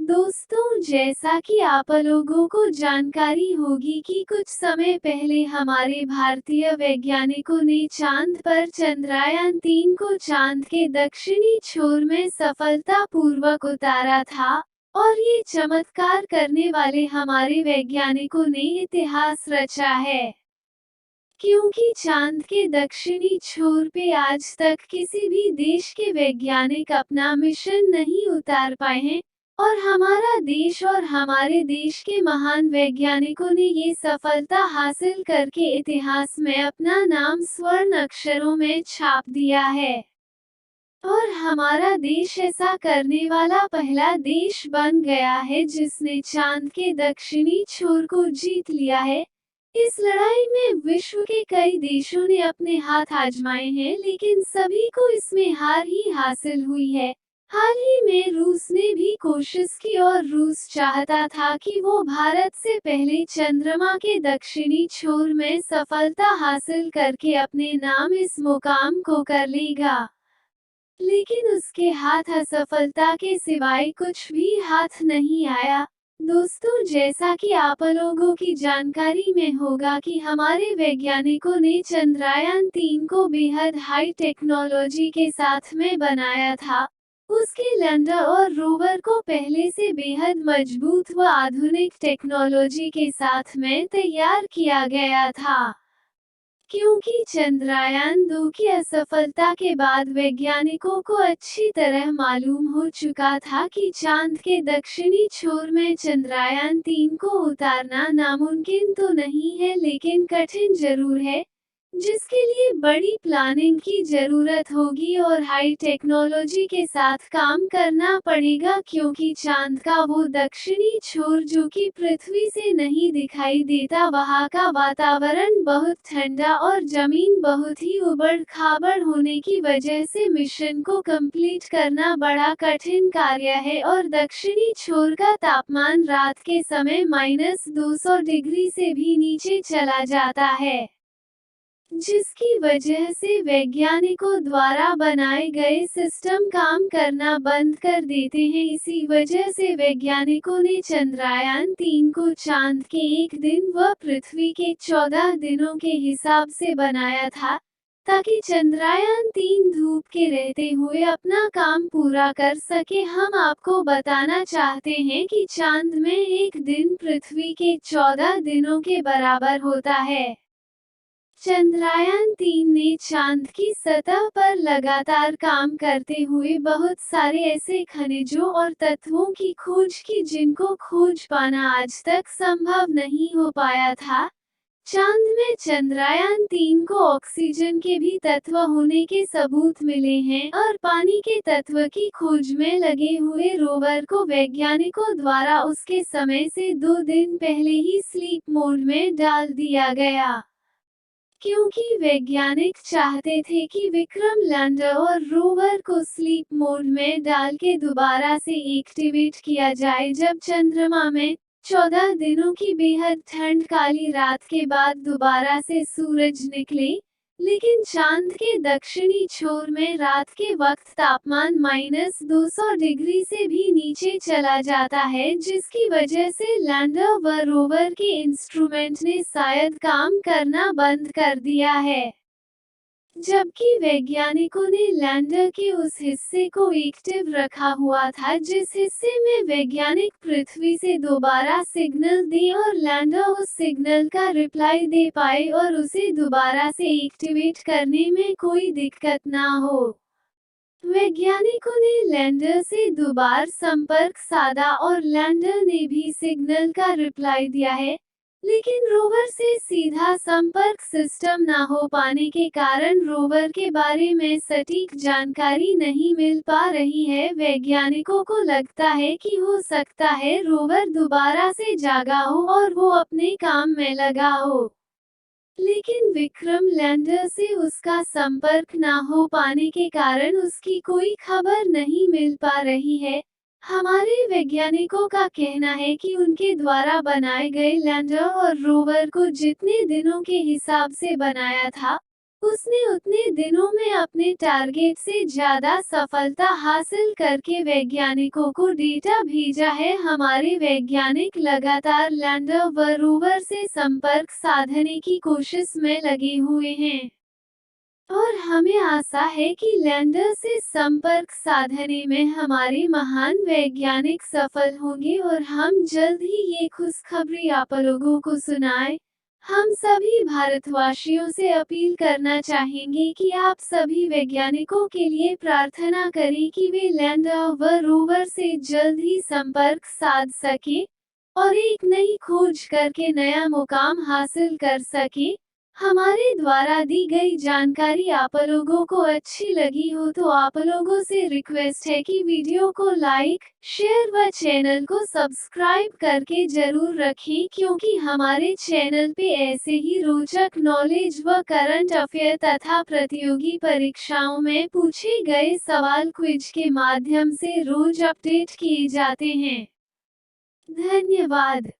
दोस्तों, जैसा कि आप लोगों को जानकारी होगी कि कुछ समय पहले हमारे भारतीय वैज्ञानिकों ने चांद पर चंद्रयान-3 को चांद के दक्षिणी छोर में सफलतापूर्वक उतारा था और ये चमत्कार करने वाले हमारे वैज्ञानिकों ने इतिहास रचा है। क्योंकि चांद के दक्षिणी छोर पे आज तक किसी भी देश के वैज्ञानिक अपना मिशन नहीं उतार पाए हैं, और हमारा देश और हमारे देश के महान वैज्ञानिकों ने ये सफलता हासिल करके इतिहास में अपना नाम स्वर्ण अक्षरों में छाप दिया है। और हमारा देश ऐसा करने वाला पहला देश बन गया है जिसने चांद के दक्षिणी छोर को जीत लिया है। इस लड़ाई में विश्व के कई देशों ने अपने हाथ आजमाए हैं, लेकिन सभी को इसमें हार ही हासिल हुई है। हाल ही में रूस ने भी कोशिश की और रूस चाहता था कि वो भारत से पहले चंद्रमा के दक्षिणी छोर में सफलता हासिल करके अपने नाम इस मुकाम को कर लेगा। लेकिन उसके हाथ असफलता के सिवाय कुछ भी हाथ नहीं आया। दोस्तों, जैसा कि आप लोगों की जानकारी में होगा कि हमारे वैज्ञानिकों ने चंद्रयान-3 को बेहद हाई टेक्नोलॉजी के साथ में बनाया था। उसके लैंडर और रोवर को पहले से बेहद मजबूत व आधुनिक टेक्नोलॉजी के साथ में तैयार किया गया था। क्योंकि चंद्रयान-2 की असफलता के बाद वैज्ञानिकों को अच्छी तरह मालूम हो चुका था कि चांद के दक्षिणी छोर में चंद्रयान-3 को उतारना नामुमकिन तो नहीं है, लेकिन कठिन जरूर है, जिसके लिए बड़ी प्लानिंग की जरूरत होगी और हाई टेक्नोलॉजी के साथ काम करना पड़ेगा, क्योंकि चांद का वो दक्षिणी छोर जो कि पृथ्वी से नहीं दिखाई देता, वहाँ का वातावरण बहुत ठंडा और जमीन बहुत ही उबड़-खाबड़ होने की वजह से मिशन को कंप्लीट करना बड़ा कठिन कार्य है और दक्षिणी छोर का तापमान रात के समय -200 डिग्री से भी नीचे चला जाता है, जिसकी वजह से वैज्ञानिकों द्वारा बनाए गए सिस्टम काम करना बंद कर देते हैं। इसी वजह से वैज्ञानिकों ने चंद्रयान-3 को चांद के 1 दिन व पृथ्वी के 14 दिनों के हिसाब से बनाया था, ताकि चंद्रयान-3 धूप के रहते हुए अपना काम पूरा कर सके। हम आपको बताना चाहते हैं कि चांद में 1 दिन पृथ्वी के 14 दिनों के बराबर होता है। चंद्रयान-3 ने चांद की सतह पर लगातार काम करते हुए बहुत सारे ऐसे खनिजों और तत्वों की खोज की जिनको खोज पाना आज तक संभव नहीं हो पाया था। चांद में चंद्रयान-3 को ऑक्सीजन के भी तत्व होने के सबूत मिले हैं और पानी के तत्व की खोज में लगे हुए रोवर को वैज्ञानिकों द्वारा उसके समय से 2 दिन पहले ही स्लीप मोड में डाल दिया गया, क्योंकि वैज्ञानिक चाहते थे कि विक्रम लैंडर और रोवर को स्लीप मोड में डाल के दोबारा से एक्टिवेट किया जाए जब चंद्रमा में 14 दिनों की बेहद ठंड काली रात के बाद दोबारा से सूरज निकले। लेकिन चांद के दक्षिणी छोर में रात के वक्त तापमान -200 डिग्री से भी नीचे चला जाता है, जिसकी वजह से लैंडर व रोवर के इंस्ट्रूमेंट ने शायद काम करना बंद कर दिया है। जबकि वैज्ञानिकों ने लैंडर के उस हिस्से को एक्टिव रखा हुआ था जिस हिस्से में वैज्ञानिक पृथ्वी से दोबारा सिग्नल दे और लैंडर उस सिग्नल का रिप्लाई दे पाए और उसे दोबारा से एक्टिवेट करने में कोई दिक्कत ना हो। वैज्ञानिकों ने लैंडर से दोबारा संपर्क साधा और लैंडर ने भी सिग्नल का रिप्लाई दिया है, लेकिन रोवर से सीधा संपर्क सिस्टम ना हो पाने के कारण रोवर के बारे में सटीक जानकारी नहीं मिल पा रही है। वैज्ञानिकों को लगता है कि हो सकता है रोवर दोबारा से जागा हो और वो अपने काम में लगा हो, लेकिन विक्रम लैंडर से उसका संपर्क ना हो पाने के कारण उसकी कोई खबर नहीं मिल पा रही है। हमारे वैज्ञानिकों का कहना है कि उनके द्वारा बनाए गए लैंडर और रोवर को जितने दिनों के हिसाब से बनाया था, उसने उतने दिनों में अपने टारगेट से ज्यादा सफलता हासिल करके वैज्ञानिकों को डेटा भेजा है। हमारे वैज्ञानिक लगातार लैंडर व रोवर से संपर्क साधने की कोशिश में लगे हुए हैं और हमें आशा है कि लैंडर से संपर्क साधने में हमारे महान वैज्ञानिक सफल होंगे और हम जल्द ही ये खुशखबरी आप लोगों को सुनाएं। हम सभी भारतवासियों से अपील करना चाहेंगे कि आप सभी वैज्ञानिकों के लिए प्रार्थना करें कि वे लैंडर व रोवर से जल्द ही संपर्क साध सकें और एक नई खोज करके नया मुकाम हासिल कर सकें। हमारे द्वारा दी गई जानकारी आप लोगों को अच्छी लगी हो तो आप लोगों से रिक्वेस्ट है कि वीडियो को लाइक, शेयर व चैनल को सब्सक्राइब करके जरूर रखें क्योंकि हमारे चैनल पे ऐसे ही रोचक नॉलेज व करंट अफेयर तथा प्रतियोगी परीक्षाओं में पूछे गए सवाल क्विज के माध्यम से रोज अपडेट किए जाते हैं। धन्यवाद।